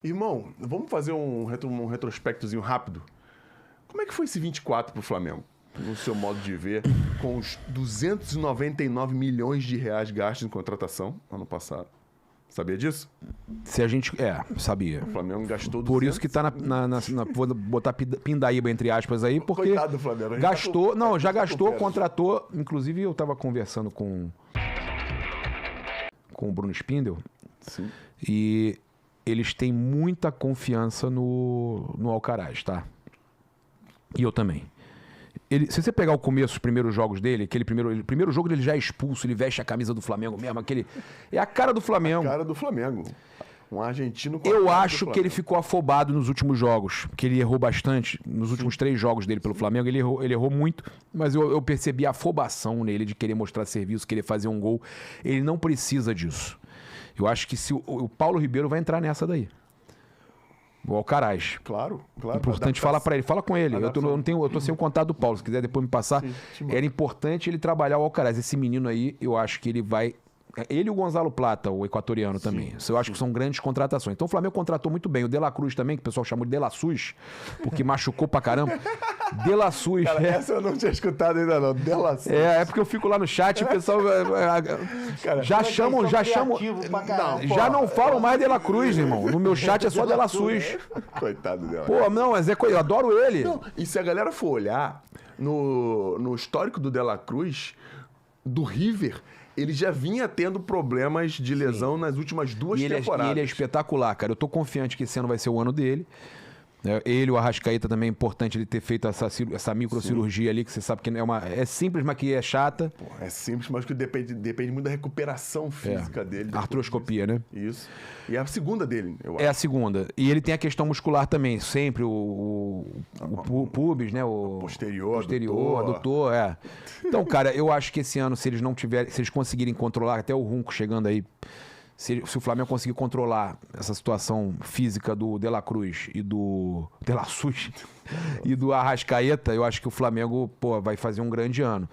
Irmão, vamos fazer um retrospectozinho rápido. Como é que foi esse 24 pro Flamengo? No seu modo de ver, com os 299 milhões de reais gastos em contratação ano passado. Sabia disso? Se a gente... sabia. O Flamengo gastou 200... Por isso que tá vou botar pindaíba entre aspas aí, porque... Coitado do Flamengo. Gastou... já gastou, contratou... Inclusive, eu tava conversando com o Bruno Spindel. Sim. E eles têm muita confiança no Alcaraz, tá? E eu também. Se você pegar o começo, os primeiros jogos dele, o primeiro jogo dele já é expulso, ele veste a camisa do Flamengo mesmo, é a cara do Flamengo. A cara do Flamengo. Um argentino com Eu acho que ele ficou afobado nos últimos jogos, que ele errou bastante. Nos últimos 3 jogos dele pelo Flamengo, ele errou muito, mas eu percebi a afobação nele de querer mostrar serviço, querer fazer um gol. Ele não precisa disso. Eu acho que se o Paulo Ribeiro vai entrar nessa daí. O Alcaraz. Claro. Importante falar pra ele. Fala com ele. Eu tô sem o contato do Paulo. Se quiser depois me passar. Sim, era importante ele trabalhar o Alcaraz. Esse menino aí, eu acho que ele vai... Ele e o Gonzalo Plata, o equatoriano também. Eu acho que são grandes contratações. Então o Flamengo contratou muito bem. O De La Cruz também, que o pessoal chamou de De La Sus, porque machucou pra caramba. De La Sus. Cara, essa eu não tinha escutado ainda não. De La Sus. É porque eu fico lá no chat e o pessoal... Cara, já chamam... Já não falam mais De La Cruz, irmão. No meu chat é só De La Sus. Coitado dela. Pô, não, mas eu adoro ele. Não, e se a galera for olhar no histórico do De La Cruz, do River... Ele já vinha tendo problemas de lesão nas últimas 2 temporadas. E ele é espetacular, cara. Eu tô confiante que esse ano vai ser o ano dele. Ele, o Arrascaeta, também é importante ele ter feito essa microcirurgia ali, que você sabe que é simples, mas que é chata. Pô, é simples, mas que depende muito da recuperação física dele. Artroscopia, né? Isso. E é a segunda dele, eu acho. É a segunda. E ele tem a questão muscular também, sempre o pubis, né? O posterior, adutor, Então, cara, eu acho que esse ano, se eles conseguirem controlar, até o Runco chegando aí, se o Flamengo conseguir controlar essa situação física do De La Cruz e do De La Sus e do Arrascaeta, eu acho que o Flamengo, vai fazer um grande ano.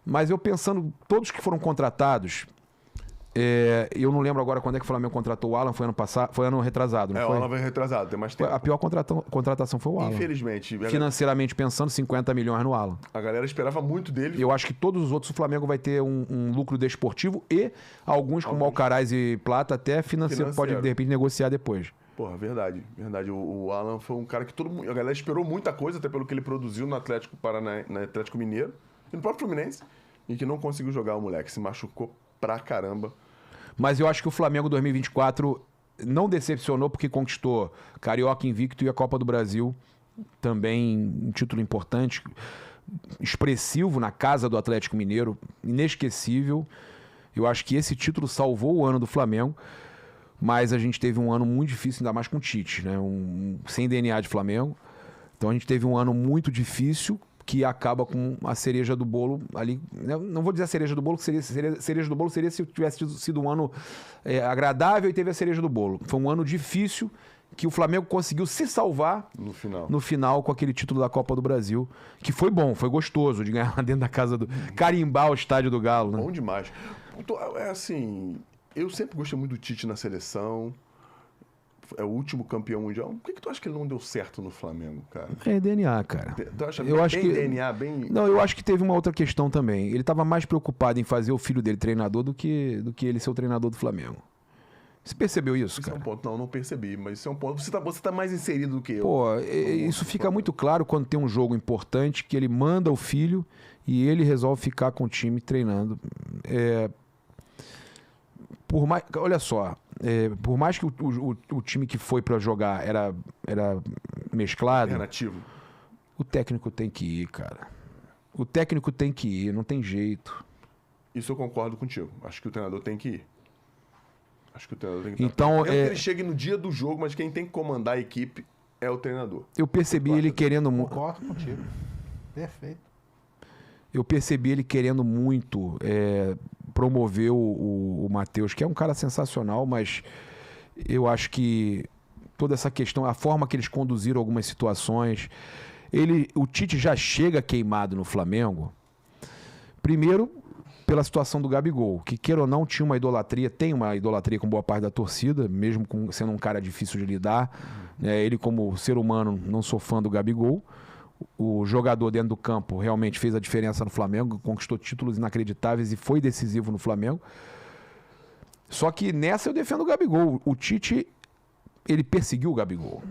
Mas eu pensando, todos que foram contratados, eu não lembro agora quando é que o Flamengo contratou o Alan, foi ano passado, foi ano retrasado, não foi? O Alan foi retrasado, tem mais tempo. A pior contratação foi o Alan. Infelizmente. Financeiramente pensando, 50 milhões no Alan. A galera esperava muito dele. Eu acho que todos os outros o Flamengo vai ter um lucro desportivo e alguns como Alcaraz e Plata até financeiro pode de repente negociar depois. Porra, verdade. O Alan foi um cara que a galera esperou muita coisa, até pelo que ele produziu no Atlético no Atlético Mineiro e no próprio Fluminense, e que não conseguiu jogar o moleque, se machucou pra caramba. Mas eu acho que o Flamengo 2024 não decepcionou porque conquistou Carioca invicto e a Copa do Brasil, também um título importante, expressivo na casa do Atlético Mineiro, inesquecível. Eu acho que esse título salvou o ano do Flamengo, mas a gente teve um ano muito difícil, ainda mais com o Tite, né? Sem DNA de Flamengo. Então a gente teve um ano muito difícil, que acaba com a cereja do bolo ali. Não vou dizer a cereja do bolo, que cereja do bolo seria se tivesse sido um ano agradável e teve a cereja do bolo. Foi um ano difícil que o Flamengo conseguiu se salvar no final com aquele título da Copa do Brasil, que foi bom, foi gostoso de ganhar dentro da casa carimbar o estádio do Galo, né? Bom demais. Eu sempre gostei muito do Tite na seleção. É o último campeão mundial. Por que tu acha que ele não deu certo no Flamengo, cara? É DNA, cara. Tu acha DNA, bem... Não, eu acho que teve uma outra questão também. Ele estava mais preocupado em fazer o filho dele treinador do que ele ser o treinador do Flamengo. Você percebeu isso, cara? Isso é um ponto. Não percebi, mas isso é um ponto. Você tá mais inserido do que eu. Isso fica muito claro quando tem um jogo importante que ele manda o filho e ele resolve ficar com o time treinando. Olha só, por mais que o time que foi pra jogar era mesclado, alternativo, o técnico tem que ir, cara. O técnico tem que ir, não tem jeito. Isso eu concordo contigo. Acho que o treinador tem que ir. Então, que ele chegue no dia do jogo, mas quem tem que comandar a equipe é o treinador. Eu percebi ele querendo muito. Concordo contigo. Perfeito. Eu percebi ele querendo muito promover o Matheus, que é um cara sensacional, mas eu acho que toda essa questão, a forma que eles conduziram algumas situações, o Tite já chega queimado no Flamengo, primeiro pela situação do Gabigol, que queira ou não tinha uma idolatria, tem uma idolatria com boa parte da torcida, mesmo sendo um cara difícil de lidar. Ele como ser humano, não sou fã do Gabigol. O jogador dentro do campo realmente fez a diferença no Flamengo, conquistou títulos inacreditáveis e foi decisivo no Flamengo. Só que nessa eu defendo o Gabigol. O Tite, ele perseguiu o Gabigol.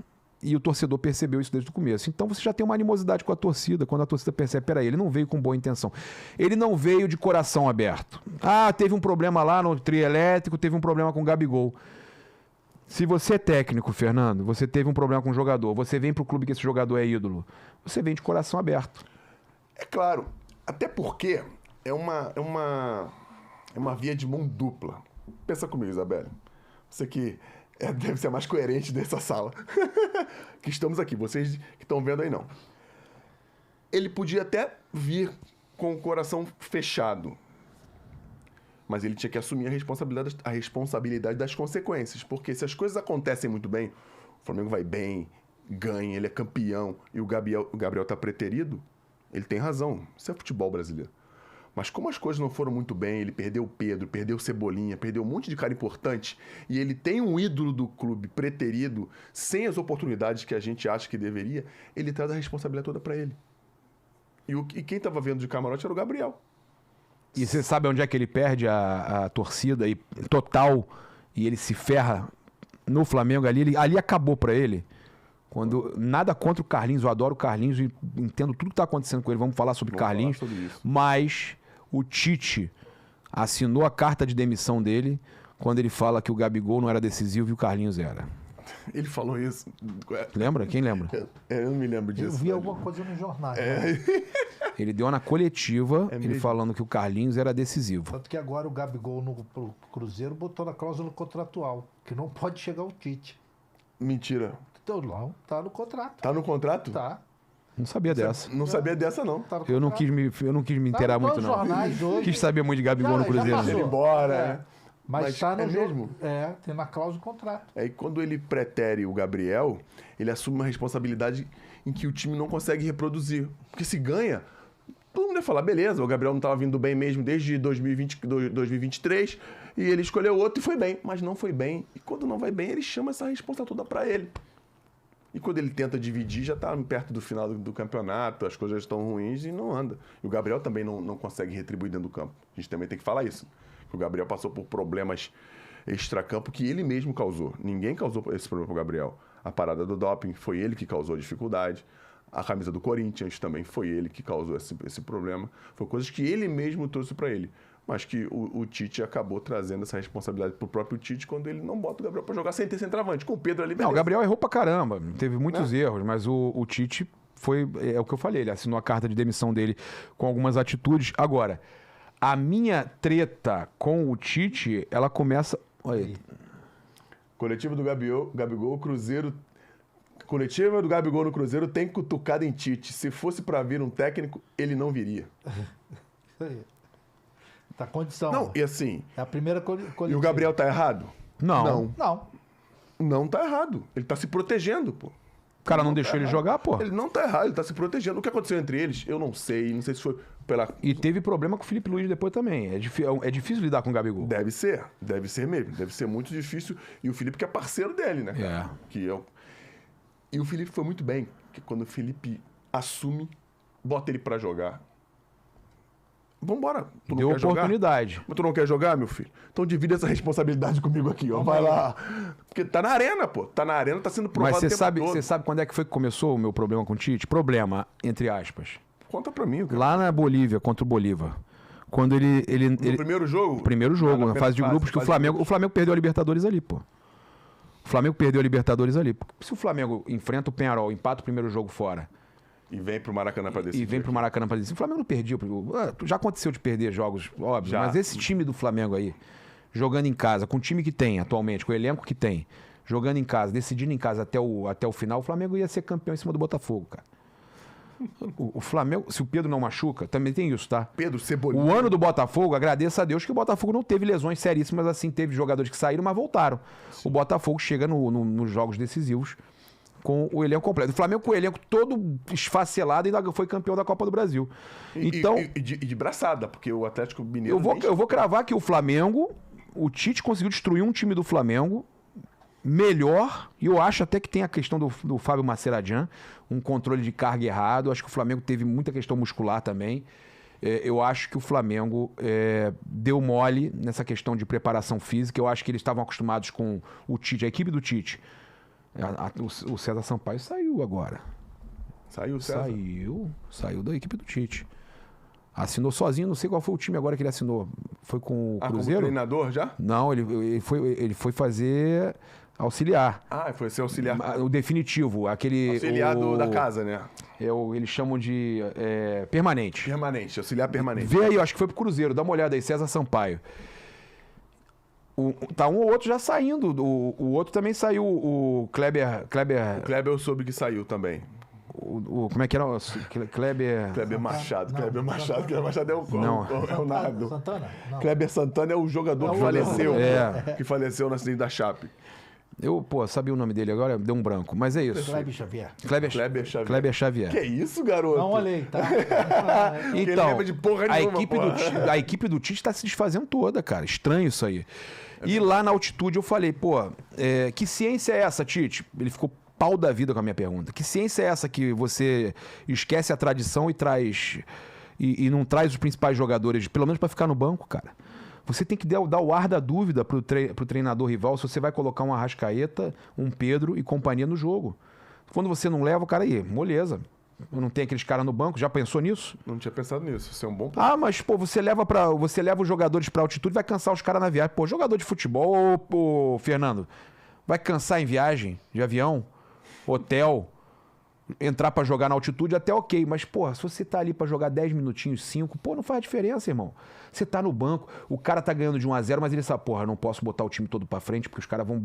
E o torcedor percebeu isso desde o começo. Então você já tem uma animosidade com a torcida, quando a torcida percebe, peraí, ele não veio com boa intenção. Ele não veio de coração aberto. Ah, teve um problema lá no trio elétrico, teve um problema com o Gabigol. Se você é técnico, Fernando, você teve um problema com o jogador, você vem pro clube que esse jogador é ídolo, você vem de coração aberto. É claro, até porque é uma via de mão dupla. Pensa comigo, Isabelle. Você que deve ser a mais coerente dessa sala. Que estamos aqui, vocês que estão vendo aí não. Ele podia até vir com o coração fechado, mas ele tinha que assumir a responsabilidade das consequências. Porque se as coisas acontecem muito bem, o Flamengo vai bem, ganha, ele é campeão, e o Gabriel tá preterido, ele tem razão. Isso é futebol brasileiro. Mas como as coisas não foram muito bem, ele perdeu o Pedro, perdeu o Cebolinha, perdeu um monte de cara importante, e ele tem um ídolo do clube preterido, sem as oportunidades que a gente acha que deveria, ele traz a responsabilidade toda para ele. E quem estava vendo de camarote era o Gabriel. E você sabe onde é que ele perde a torcida e total, e ele se ferra no Flamengo ali acabou para ele. Quando nada contra o Carlinhos, eu adoro o Carlinhos e entendo tudo que está acontecendo com ele. Vamos falar sobre Carlinhos. Falar sobre isso. Mas o Tite assinou a carta de demissão dele quando ele fala que o Gabigol não era decisivo e o Carlinhos era. Ele falou isso. Lembra? Quem lembra? Eu não me lembro disso. Eu vi alguma coisa no jornal. Ele deu na coletiva, ele mesmo? falando que o Carlinhos era decisivo. Tanto que agora o Gabigol pro Cruzeiro botou na cláusula contratual, que não pode chegar o Tite. Mentira. Então não, tá no contrato. Tá no contrato? Tá. Não sabia dessa. Não sabia dessa, não. Tá no Eu não contrato. quis me inteirar Tá nos muito, não. jornais hoje. Quis saber muito de Gabigol no Já Cruzeiro. passou. Ele embora, É. né? Mas tá no jogo. mesmo? Tem na cláusula do contrato. Aí quando ele pretere o Gabriel, ele assume uma responsabilidade em que o time não consegue reproduzir. Porque se ganha, todo mundo ia falar, beleza, o Gabriel não estava vindo bem mesmo desde 2023, e ele escolheu outro e foi bem. Mas não foi bem. E quando não vai bem, ele chama essa responsa toda para ele. E quando ele tenta dividir, já está perto do final do campeonato, as coisas estão ruins e não anda. E o Gabriel também não consegue retribuir dentro do campo. A gente também tem que falar isso. O Gabriel passou por problemas extracampo que ele mesmo causou. Ninguém causou esse problema para o Gabriel. A parada do doping foi ele que causou a dificuldade. A camisa do Corinthians também foi ele que causou esse problema. Foi coisas que ele mesmo trouxe para ele. Mas que o Tite acabou trazendo essa responsabilidade pro próprio Tite quando ele não bota o Gabriel para jogar sem ter centroavante. Com o Pedro ali, beleza. Não, o Gabriel errou pra caramba. Teve muitos erros, mas o Tite foi... É o que eu falei, ele assinou a carta de demissão dele com algumas atitudes. Agora, a minha treta com o Tite, ela começa... Olha aí. Coletivo do Gabigol, Cruzeiro... Coletiva do Gabigol no Cruzeiro tem cutucada em Tite. Se fosse para vir um técnico, ele não viria. Isso aí. Tá condição. Não, e assim... É a primeira coletiva. E o Gabriel tá errado? Não. Não. Não tá errado. Ele tá se protegendo, pô. O cara não deixou ele jogar, pô. Ele não tá errado, ele tá se protegendo. O que aconteceu entre eles, eu não sei. Não sei se foi pela... E teve problema com o Felipe Luiz depois também. É difícil lidar com o Gabigol. Deve ser mesmo. Deve ser muito difícil. E o Felipe que é parceiro dele, né? É. Que é o... E o Felipe foi muito bem. Que quando o Felipe assume, bota ele pra jogar. Vambora. Tu não Deu quer jogar? oportunidade. Mas tu não quer jogar, meu filho? Então divide essa responsabilidade comigo aqui, ó. Vai lá. Porque tá na arena, pô. Tá na arena, tá sendo provado Mas o tempo todo. você sabe quando é que foi que começou o meu problema com o Tite? Problema, entre aspas. Conta pra mim, cara. Lá na Bolívia, contra o Bolívar. Quando ele No primeiro jogo? primeiro jogo, na fase de grupos, que o Flamengo perdeu a Libertadores ali, pô. O Flamengo perdeu a Libertadores ali. Se o Flamengo enfrenta o Peñarol, empata o primeiro jogo fora E vem pro Maracanã pra decidir. e vem pro Maracanã pra decidir, o Flamengo não perdia. Já aconteceu de perder jogos, óbvio, Já. mas esse time do Flamengo aí, jogando em casa, com o time que tem atualmente, com o elenco que tem, jogando em casa, decidindo em casa até o final, o Flamengo ia ser campeão em cima do Botafogo, cara. O Flamengo, se o Pedro não machuca, também tem isso, tá? Pedro, Cebolinha. O ano do Botafogo, agradeça a Deus que o Botafogo não teve lesões seríssimas assim, teve jogadores que saíram, mas voltaram. O Botafogo chega nos jogos decisivos com o elenco completo. O Flamengo com o elenco todo esfacelado e ainda foi campeão da Copa do Brasil. Então, E de braçada, porque o Atlético Mineiro... eu vou cravar que o Flamengo, o Tite conseguiu destruir um time do Flamengo melhor, e eu acho até que tem a questão do Fábio Maceradian, um controle de carga errado. Acho que o Flamengo teve muita questão muscular também. Eu acho que o Flamengo deu mole nessa questão de preparação física. Eu acho que eles estavam acostumados com o Tite, a equipe do Tite. O César Sampaio saiu agora. Saiu o César? Saiu da equipe do Tite. Assinou sozinho, não sei qual foi o time agora que ele assinou. Foi com o Cruzeiro? Como treinador já? Não, ele foi fazer auxiliar. Foi ser auxiliar. O definitivo, aquele... Auxiliar da casa, né? Eles chamam de permanente. Permanente, auxiliar permanente. Vê aí, eu acho que foi pro Cruzeiro, dá uma olhada aí, César Sampaio. Tá um ou outro já saindo. O outro também saiu, o Kleber... O Kleber eu soube que saiu também. Como é que era? Kleber Machado. Não, Kleber Machado. Santana. Kleber Machado é o Nardo. Santana? Não. Kleber Santana é o jogador que faleceu. Que faleceu na acidente da Chape. Eu, sabia o nome dele agora, deu um branco. Mas é isso. Kleber Xavier. Kleber Xavier. Que isso, garoto? Não olhei, tá? Então, lembra de porra nenhuma, a equipe do Tite tá se desfazendo toda, cara. Estranho isso aí. E lá na altitude eu falei, que ciência é essa, Tite? Ele ficou pau da vida com a minha pergunta. Que ciência é essa que você esquece a tradição e traz... E não traz os principais jogadores, pelo menos para ficar no banco, cara? Você tem que dar o ar da dúvida pro treinador rival se você vai colocar um Arrascaeta, um Pedro e companhia no jogo. Quando você não leva, o cara aí, moleza. Eu não tenho aqueles caras no banco, já pensou nisso? Não tinha pensado nisso, isso é um bom ponto. Mas, você leva os jogadores pra altitude, vai cansar os caras na viagem. Jogador de futebol, Fernando, vai cansar em viagem de avião, hotel, entrar pra jogar na altitude, até ok. Mas, se você tá ali pra jogar 10 minutinhos, 5, não faz diferença, irmão. Você tá no banco, o cara tá ganhando de 1-0, mas ele sabe, eu não posso botar o time todo pra frente, porque os caras vão...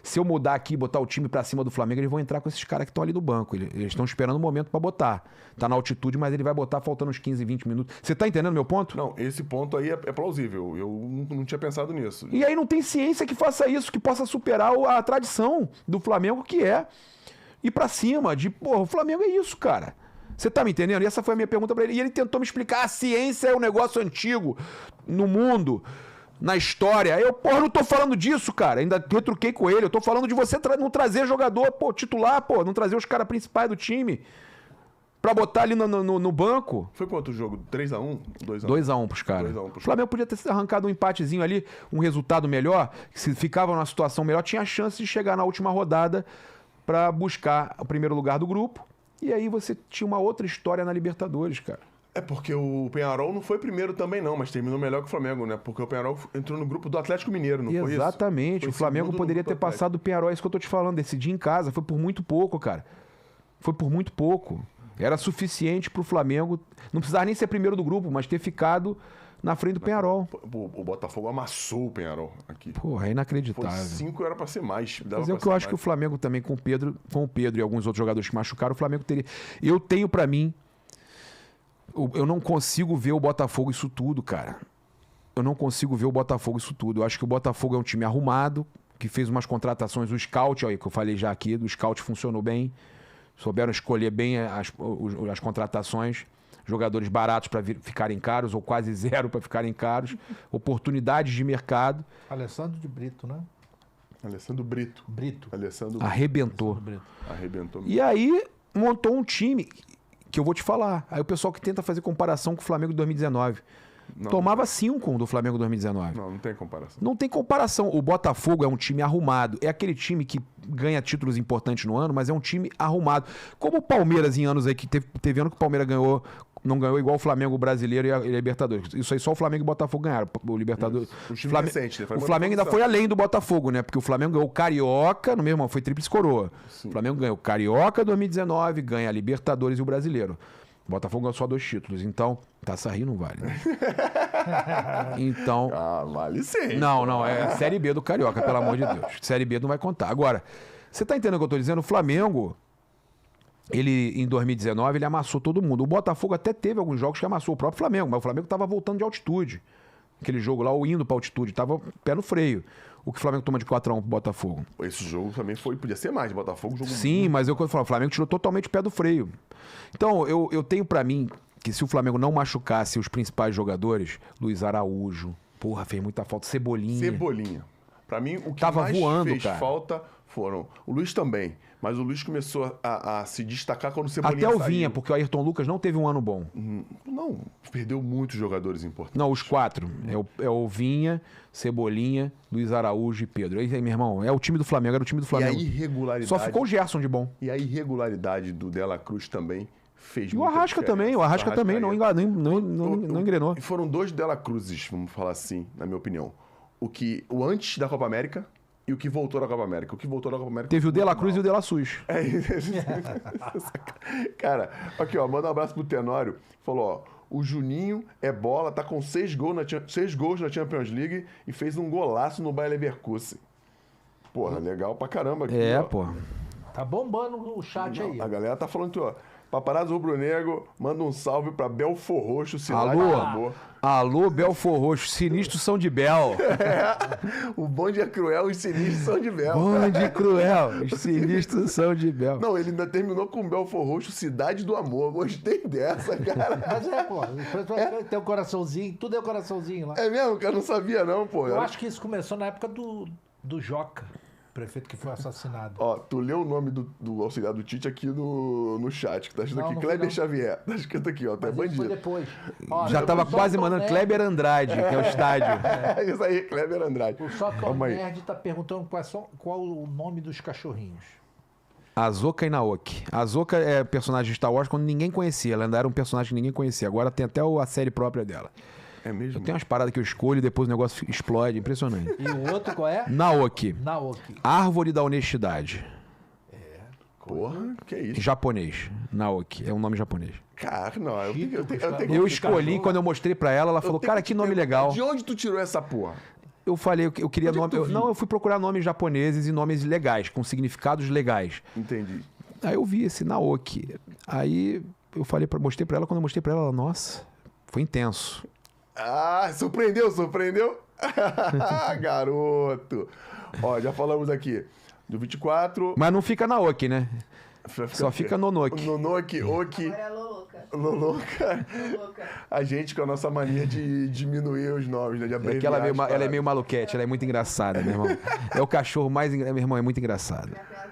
Se eu mudar aqui e botar o time pra cima do Flamengo, eles vão entrar com esses caras que estão ali no banco. Eles estão esperando o momento pra botar. Tá na altitude, mas ele vai botar faltando uns 15, 20 minutos. Você tá entendendo meu ponto? Não, esse ponto aí é plausível. Eu não tinha pensado nisso. E aí não tem ciência que faça isso, que possa superar a tradição do Flamengo, que é ir pra cima, o Flamengo é isso, cara. Você tá me entendendo? E essa foi a minha pergunta pra ele. E ele tentou me explicar, a ciência é um negócio antigo no mundo, na história. Eu, não tô falando disso, cara. Ainda retruquei com ele. Eu tô falando de você não trazer jogador, titular, não trazer os caras principais do time pra botar ali no banco. Foi quanto o jogo? 3-1? 2-1? 2-1 pros caras. O Flamengo podia ter arrancado um empatezinho ali, um resultado melhor. Se ficava numa situação melhor, tinha a chance de chegar na última rodada pra buscar o primeiro lugar do grupo. E aí você tinha uma outra história na Libertadores, cara. Porque o Peñarol não foi primeiro também não, mas terminou melhor que o Flamengo, né? Porque o Peñarol entrou no grupo do Atlético Mineiro, não foi isso? Exatamente. O Flamengo poderia ter passado o Peñarol, é isso que eu tô te falando. Decidir em casa, foi por muito pouco, cara. Foi por muito pouco. Era suficiente pro Flamengo, não precisava nem ser primeiro do grupo, mas ter ficado na frente do Peñarol. O Botafogo amassou o Peñarol aqui. É inacreditável. Foi 5, era pra ser mais. Mas é o que eu acho que o Flamengo também, com o Pedro e alguns outros jogadores que machucaram, o Flamengo teria... Eu tenho pra mim... Eu não consigo ver o Botafogo isso tudo, cara. Eu não consigo ver o Botafogo isso tudo. Eu acho que o Botafogo é um time arrumado, que fez umas contratações. O scout, que eu falei já aqui, do scout funcionou bem. Souberam escolher bem as contratações. Jogadores baratos para ficarem caros, ou quase zero para ficarem caros. Oportunidades de mercado. Alessandro de Brito, né? Alessandro Brito. Arrebentou. Arrebentou. E aí montou um time que eu vou te falar. Aí o pessoal que tenta fazer comparação com o Flamengo de 2019. Tomava 5 do Flamengo 2019. Não tem comparação. Não tem comparação. O Botafogo é um time arrumado. É aquele time que ganha títulos importantes no ano, mas é um time arrumado. Como o Palmeiras em anos aí, que teve ano que o Palmeiras não ganhou igual o Flamengo brasileiro e a Libertadores. Isso aí só o Flamengo e o Botafogo ganharam. O Libertadores. O time recente, né? O Flamengo ainda foi além do Botafogo, né? Porque o Flamengo ganhou o Carioca, no mesmo ano, foi tríplice coroa. Sim. O Flamengo ganhou o Carioca 2019, ganha a Libertadores e o Brasileiro. O Botafogo ganhou só 2 títulos. Então, Taça Rio não vale, né? Então... vale sim. Não, é a Série B do Carioca, pelo amor de Deus. Série B não vai contar. Agora, você tá entendendo o que eu tô dizendo? O Flamengo, ele, em 2019, ele amassou todo mundo. O Botafogo até teve alguns jogos que amassou o próprio Flamengo, mas o Flamengo tava voltando de altitude. Aquele jogo lá, o indo pra altitude, tava pé no freio. o que o Flamengo toma de 4x1 pro Botafogo. Esse jogo também podia ser mais de Botafogo. Jogo Sim, mas eu quando falo, o Flamengo tirou totalmente o pé do freio. Então, eu tenho pra mim que se o Flamengo não machucasse os principais jogadores, Luiz Araújo, porra, fez muita falta, Cebolinha. Pra mim, o que Tava mais voando, fez cara. falta foram... O Luiz também. Mas o Luiz começou a se destacar quando o Cebolinha Até o saiu. Vinha, porque o Ayrton Lucas não teve um ano bom. Não, perdeu muitos jogadores importantes. Não, os 4. É o Vinha, Cebolinha, Luiz Araújo e Pedro. Aí, meu irmão, é o time do Flamengo, era o time do E a Flamengo. irregularidade... Só ficou o Gerson de bom. E a irregularidade do Dela Cruz também fez E o muita Arrasca diferença. também, o Arrasca também não engrenou. E foram 2 Dela Cruzes, vamos falar assim, na minha opinião. O antes da Copa América e o que voltou da Copa América. O que voltou da Copa América... Teve o De La Cruz e o De La Sus. Cara, aqui ó, manda um abraço pro Tenório. Falou, ó, o Juninho é bola, tá com 6 gols na Champions League e fez um golaço no Bayer Leverkusen. Porra, legal pra caramba. Aqui, ó. Pô. Tá bombando o chat aí. A galera tá falando aqui, ó. Paparazzo Rubro-Negro, manda um salve pra Belfor Roxo, cidade Alô? do amor. Alô, Belfor Roxo, sinistros são de Bel. O bonde é cruel e sinistro são de Bel. Bonde cruel, os sinistros são de Bel. Não, ele ainda terminou com Belfor Roxo, cidade do amor. Gostei dessa, cara. Mas pô. Tem um coraçãozinho, tudo é um coraçãozinho lá. É mesmo, que eu não sabia não, pô. Eu acho que isso começou na época do Joca, prefeito que foi assassinado. Ó, tu leu o nome do auxiliar do Tite aqui no chat, que tá escrito Não, aqui, não Kleber foi, não. Xavier. Tá escrito aqui, ó, tu é Mas isso foi bandido. depois. Ó, Já tava o quase Sotton mandando Nerd- Kleber Andrade, que é o estádio. Isso aí, Kleber Andrade. O Sotton Calma aí. Nerd tá perguntando qual o nome dos cachorrinhos. Azoka e Naoki. Azoka é personagem de Star Wars quando ninguém conhecia. Ela ainda era um personagem que ninguém conhecia. Agora tem até a série própria dela. É mesmo? Eu tenho umas paradas que eu escolho e depois o negócio explode. Impressionante. E o outro qual é? Naoki. Naoki. Árvore da honestidade. Porra, que isso? Em japonês. Naoki. É um nome japonês. Cara, não, eu tenho Chico, que Eu explicar. escolhi, quando eu mostrei pra ela, ela Eu falou, tenho cara, te que nome perguntar, legal. De onde tu tirou essa porra? Eu falei, eu queria Onde é que nome. tu viu? Não, eu fui procurar nomes japoneses e nomes legais, com significados legais. Entendi. Aí eu vi esse Naoki. Aí eu falei, mostrei pra ela, quando eu mostrei pra ela, nossa, foi intenso. Ah, surpreendeu? Garoto. Ó, já falamos aqui do 24. Mas não fica Naoki, né? Só o quê? fica Nonoki. Nonoki, Oki, Agora é Loloca. Loloca. Loloca. A gente com a nossa mania de diminuir os nomes, né? De É que abreviar ela as é meio paradas. maluquete, ela é muito engraçada, meu irmão. É o cachorro mais. Meu irmão, é muito engraçado. Minha piada